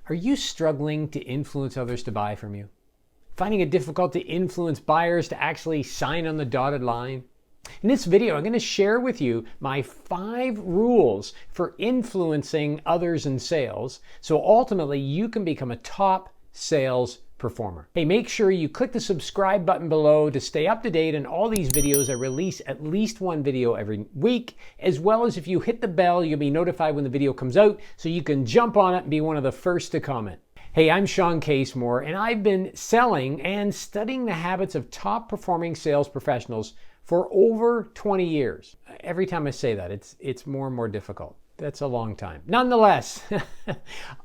Are you struggling to influence others to buy from you? Finding it difficult to influence buyers to actually sign on the dotted line? In this video, I'm going to share with you my 5 rules for influencing others in sales, so ultimately you can become a top sales performer. Hey, make sure you click the subscribe button below to stay up to date on all these videos. I release at least one video every week, as well as if you hit the bell, you'll be notified when the video comes out so you can jump on it and be one of the first to comment. Hey, I'm Shawn Casemore, and I've been selling and studying the habits of top performing sales professionals for over 20 years. Every time I say that, it's more and more difficult. That's a long time. Nonetheless,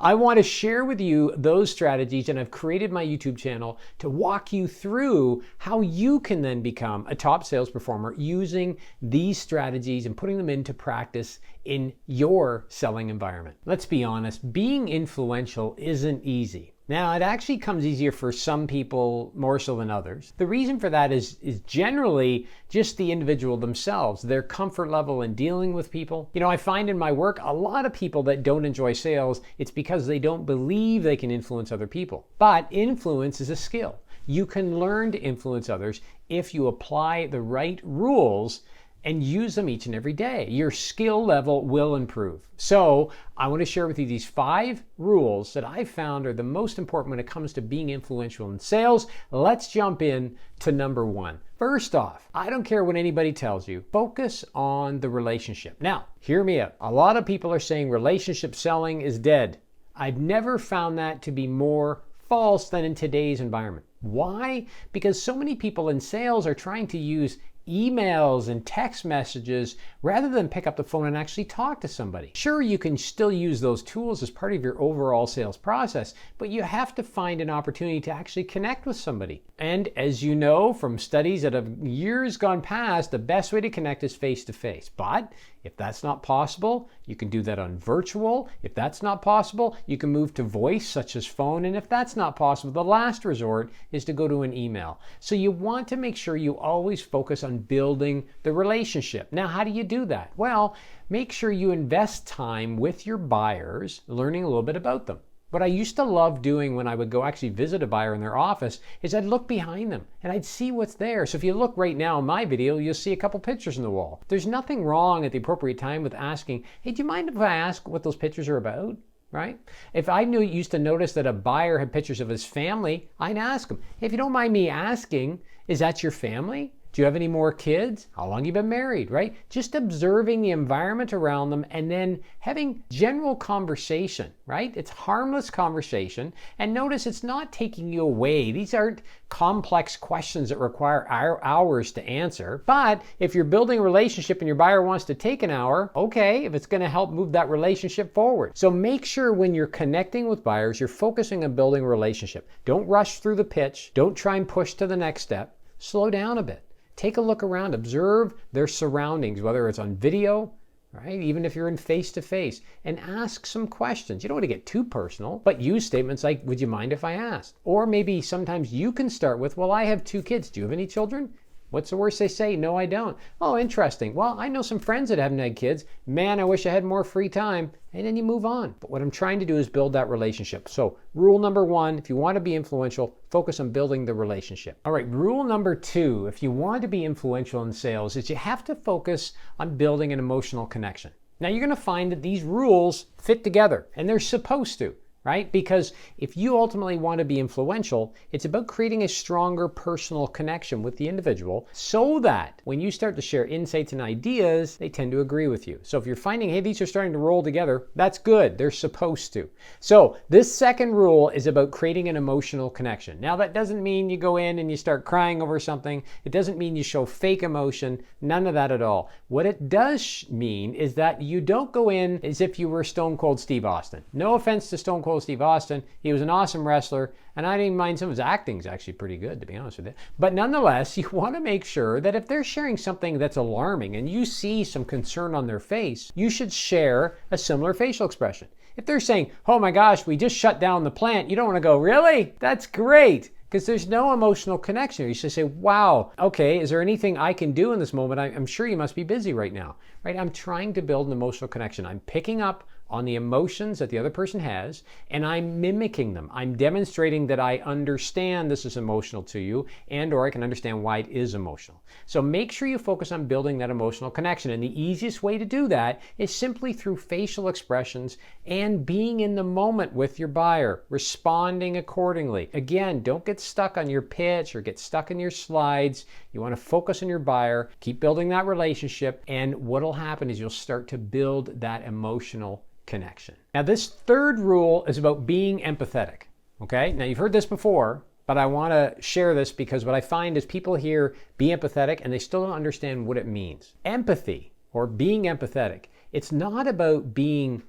I want to share with you those strategies, and I've created my YouTube channel to walk you through how you can then become a top sales performer using these strategies and putting them into practice in your selling environment. Let's be honest, being influential isn't easy. Now, it actually comes easier for some people more so than others. The reason for that is generally just the individual themselves, their comfort level in dealing with people. You know, I find in my work, a lot of people that don't enjoy sales, it's because they don't believe they can influence other people. But influence is a skill. You can learn to influence others if you apply the right rules and use them each and every day. Your skill level will improve. So I want to share with you these 5 rules that I found are the most important when it comes to being influential in sales. Let's jump in to number 1. First off, I don't care what anybody tells you, focus on the relationship. Now, hear me out. A lot of people are saying relationship selling is dead. I've never found that to be more false than in today's environment. Why? Because so many people in sales are trying to use emails and text messages rather than pick up the phone and actually talk to somebody. Sure, you can still use those tools as part of your overall sales process, but you have to find an opportunity to actually connect with somebody. And as you know from studies that have years gone past, the best way to connect is face-to-face. But if that's not possible, you can do that on virtual. If that's not possible, you can move to voice, such as phone. And if that's not possible, the last resort is to go to an email. So you want to make sure you always focus on building the relationship. Now, how do you do that? Well, make sure you invest time with your buyers, learning a little bit about them. What I used to love doing when I would go actually visit a buyer in their office is I'd look behind them and I'd see what's there. So if you look right now in my video, you'll see a couple pictures on the wall. There's nothing wrong at the appropriate time with asking, hey, do you mind if I ask what those pictures are about? Right? If I used to notice that a buyer had pictures of his family, I'd ask him, hey, if you don't mind me asking, is that your family? Do you have any more kids? How long have you been married, right? Just observing the environment around them and then having general conversation, right? It's harmless conversation. And notice it's not taking you away. These aren't complex questions that require hours to answer. But if you're building a relationship and your buyer wants to take an hour, okay, if it's going to help move that relationship forward. So make sure when you're connecting with buyers, you're focusing on building a relationship. Don't rush through the pitch. Don't try and push to the next step. Slow down a bit. Take a look around, observe their surroundings, whether it's on video, right? Even if you're in face-to-face, and ask some questions. You don't want to get too personal, but use statements like, would you mind if I asked? Or maybe sometimes you can start with, well, I have 2 kids. Do you have any children? What's the worst they say? No, I don't. Oh, interesting. Well, I know some friends that haven't had kids. Man, I wish I had more free time. And then you move on. But what I'm trying to do is build that relationship. So rule number 1, if you want to be influential, focus on building the relationship. All right, rule number 2, if you want to be influential in sales, is you have to focus on building an emotional connection. Now, you're going to find that these rules fit together, and they're supposed to. Right? Because if you ultimately want to be influential, it's about creating a stronger personal connection with the individual so that when you start to share insights and ideas, they tend to agree with you. So if you're finding, hey, these are starting to roll together, that's good. They're supposed to. So this second rule is about creating an emotional connection. Now, that doesn't mean you go in and you start crying over something. It doesn't mean you show fake emotion. None of that at all. What it does mean is that you don't go in as if you were Stone Cold Steve Austin. No offense to Stone Cold Steve Austin. He was an awesome wrestler, and I didn't mind some of his acting is actually pretty good, to be honest with you. But nonetheless, you want to make sure that if they're sharing something that's alarming and you see some concern on their face, you should share a similar facial expression. If they're saying, oh my gosh, we just shut down the plant, you don't want to go, really? That's great. Because there's no emotional connection. You should say, wow, okay, is there anything I can do in this moment? I'm sure you must be busy right now, right? I'm trying to build an emotional connection. I'm picking up on the emotions that the other person has, and I'm mimicking them. I'm demonstrating that I understand this is emotional to you, and or I can understand why it is emotional. So make sure you focus on building that emotional connection. And the easiest way to do that is simply through facial expressions and being in the moment with your buyer, responding accordingly. Again, don't get stuck on your pitch or get stuck in your slides. You want to focus on your buyer, keep building that relationship, and what'll happen is you'll start to build that emotional connection. Now, this third rule is about being empathetic. Okay? Now, you've heard this before, but I want to share this because what I find is people hear be empathetic and they still don't understand what it means. Empathy, or being empathetic, it's not about being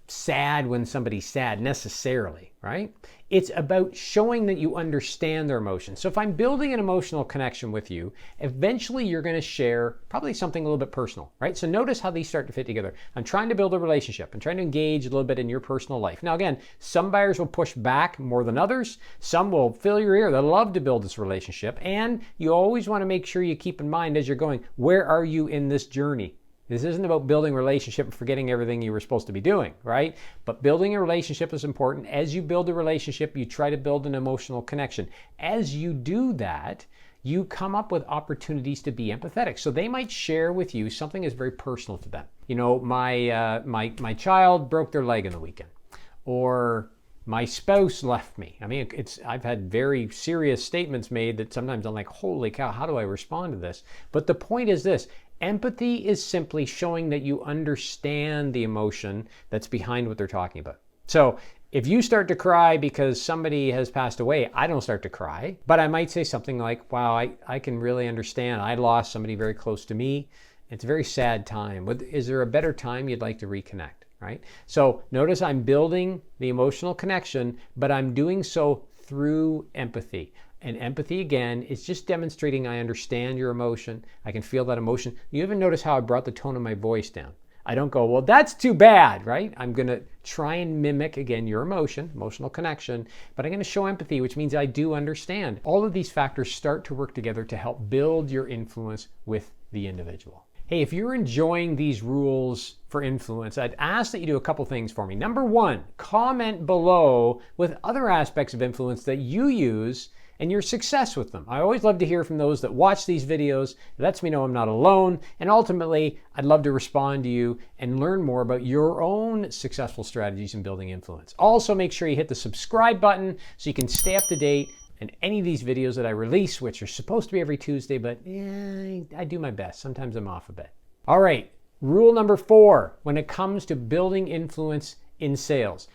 sad when somebody's sad necessarily, right? It's about showing that you understand their emotions. So if I'm building an emotional connection with you, eventually you're going to share probably something a little bit personal, right? So notice how these start to fit together. I'm trying to build a relationship. I'm trying to engage a little bit in your personal life. Now again, some buyers will push back more than others. Some will fill your ear. They'll love to build this relationship. And you always want to make sure you keep in mind as you're going, where are you in this journey? This isn't about building a relationship and forgetting everything you were supposed to be doing, right? But building a relationship is important. As you build a relationship, you try to build an emotional connection. As you do that, you come up with opportunities to be empathetic. So they might share with you something that's very personal to them. You know, my child broke their leg in the weekend, or my spouse left me. I mean, I've had very serious statements made that sometimes I'm like, holy cow, how do I respond to this? But the point is this. Empathy is simply showing that you understand the emotion that's behind what they're talking about. So if you start to cry because somebody has passed away, I don't start to cry, but I might say something like, wow, I can really understand. I lost somebody very close to me. It's a very sad time. Is there a better time you'd like to reconnect, right? So notice I'm building the emotional connection, but I'm doing so through empathy. And empathy, again, is just demonstrating I understand your emotion. I can feel that emotion. You even notice how I brought the tone of my voice down. I don't go, well, that's too bad, right? I'm going to try and mimic, again, your emotion, emotional connection, but I'm going to show empathy, which means I do understand. All of these factors start to work together to help build your influence with the individual. Hey, if you're enjoying these rules for influence, I'd ask that you do a couple things for me. Number one, comment below with other aspects of influence that you use and your success with them. I always love to hear from those that watch these videos. It lets me know I'm not alone. And ultimately, I'd love to respond to you and learn more about your own successful strategies in building influence. Also, make sure you hit the subscribe button so you can stay up to date on any of these videos that I release, which are supposed to be every Tuesday, but I do my best. Sometimes I'm off a bit. All right, rule number 4, when it comes to building influence in sales,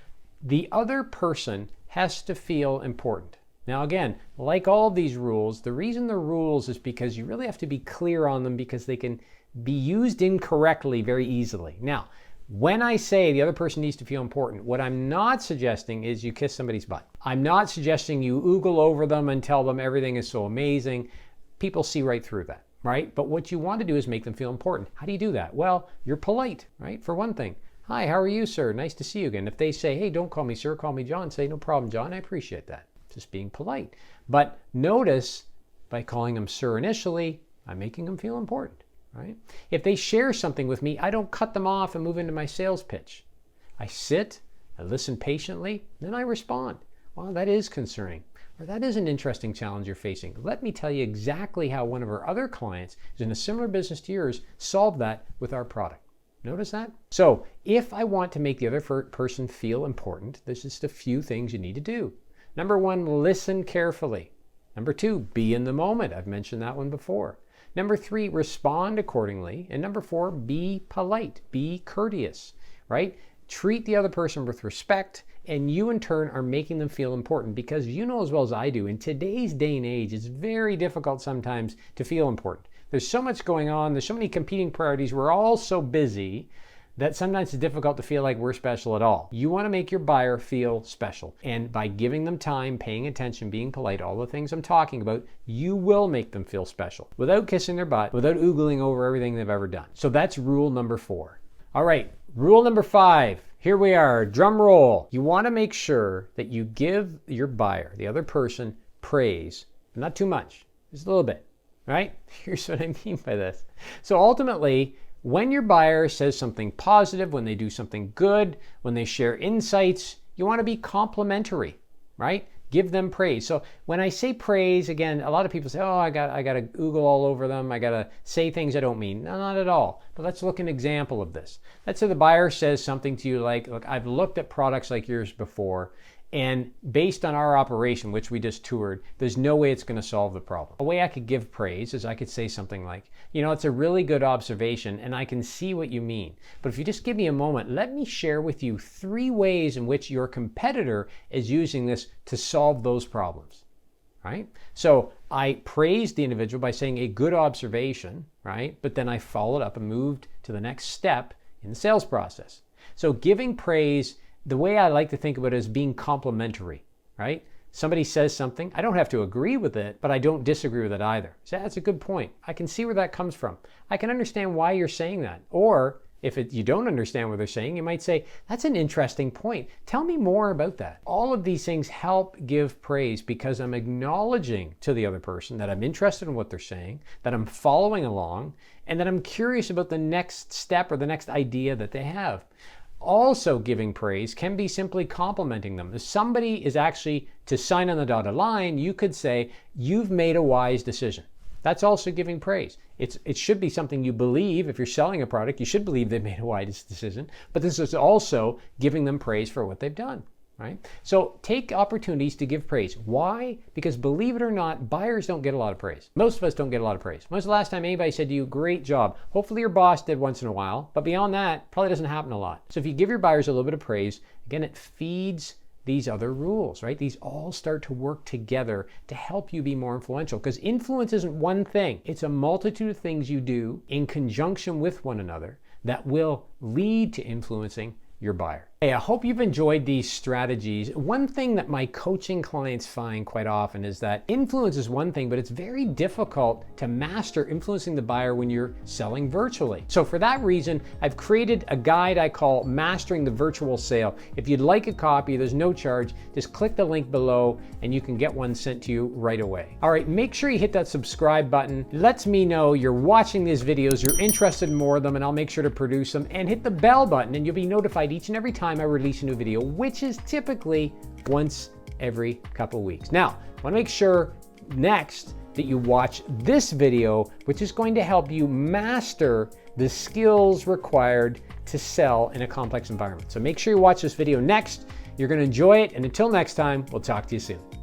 the other person has to feel important. Now again, like all these rules, the reason they're rules is because you really have to be clear on them because they can be used incorrectly very easily. Now, when I say the other person needs to feel important, what I'm not suggesting is you kiss somebody's butt. I'm not suggesting you oogle over them and tell them everything is so amazing. People see right through that, right? But what you want to do is make them feel important. How do you do that? Well, you're polite, right? For one thing. Hi, how are you, sir? Nice to see you again. If they say, hey, don't call me sir, call me John, say, no problem, John, I appreciate that. Just being polite. But notice by calling them sir initially, I'm making them feel important, right? If they share something with me, I don't cut them off and move into my sales pitch. I sit, I listen patiently, then I respond. Well, that is concerning, or that is an interesting challenge you're facing. Let me tell you exactly how one of our other clients who's in a similar business to yours solved that with our product. Notice that? So if I want to make the other person feel important, there's just a few things you need to do. Number 1, listen carefully. Number 2, be in the moment. I've mentioned that one before. Number 3, respond accordingly. And number 4, be polite, be courteous, right? Treat the other person with respect, and you in turn are making them feel important because you know as well as I do, in today's day and age, it's very difficult sometimes to feel important. There's so much going on. There's so many competing priorities. We're all so busy that sometimes it's difficult to feel like we're special at all. You want to make your buyer feel special. And by giving them time, paying attention, being polite, all the things I'm talking about, you will make them feel special without kissing their butt, without oogling over everything they've ever done. So that's rule number 4. All right, rule number 5. Here we are, drum roll. You want to make sure that you give your buyer, the other person, praise, but not too much, just a little bit, right? Here's what I mean by this. So ultimately, when your buyer says something positive, when they do something good, when they share insights, you want to be complimentary, right? Give them praise. So when I say praise, again, a lot of people say, oh, I got to Google all over them. I got to say things I don't mean. No, not at all. But let's look at an example of this. Let's say the buyer says something to you like, look, I've looked at products like yours before, and based on our operation, which we just toured, there's no way it's going to solve the problem. A way I could give praise is I could say something like, you know, it's a really good observation and I can see what you mean. But if you just give me a moment, let me share with you 3 ways in which your competitor is using this to solve those problems, right? So I praised the individual by saying a good observation, right? But then I followed up and moved to the next step in the sales process. So giving praise, the way I like to think about it is being complimentary, right? Somebody says something, I don't have to agree with it, but I don't disagree with it either. So that's a good point. I can see where that comes from. I can understand why you're saying that. Or if you don't understand what they're saying, you might say, that's an interesting point. Tell me more about that. All of these things help give praise because I'm acknowledging to the other person that I'm interested in what they're saying, that I'm following along, and that I'm curious about the next step or the next idea that they have. Also, giving praise can be simply complimenting them. If somebody is actually to sign on the dotted line, you could say, you've made a wise decision. That's also giving praise. It should be something you believe. If you're selling a product, you should believe they've made a wise decision. But this is also giving them praise for what they've done, right? So take opportunities to give praise. Why? Because believe it or not, buyers don't get a lot of praise. Most of us don't get a lot of praise. When was the last time anybody said to you, great job? Hopefully your boss did once in a while, but beyond that, probably doesn't happen a lot. So if you give your buyers a little bit of praise, again, it feeds these other rules, right? These all start to work together to help you be more influential, because influence isn't one thing. It's a multitude of things you do in conjunction with one another that will lead to influencing your buyer. Hey, I hope you've enjoyed these strategies. One thing that my coaching clients find quite often is that influence is one thing, but it's very difficult to master influencing the buyer when you're selling virtually. So for that reason, I've created a guide I call Mastering the Virtual Sale. If you'd like a copy, there's no charge. Just click the link below and you can get one sent to you right away. All right, make sure you hit that subscribe button. It lets me know you're watching these videos, you're interested in more of them, and I'll make sure to produce them. And hit the bell button and you'll be notified each and every time I release a new video, which is typically once every couple weeks. Now, I want to make sure next that you watch this video, which is going to help you master the skills required to sell in a complex environment. So make sure you watch this video next. You're going to enjoy it. And until next time, we'll talk to you soon.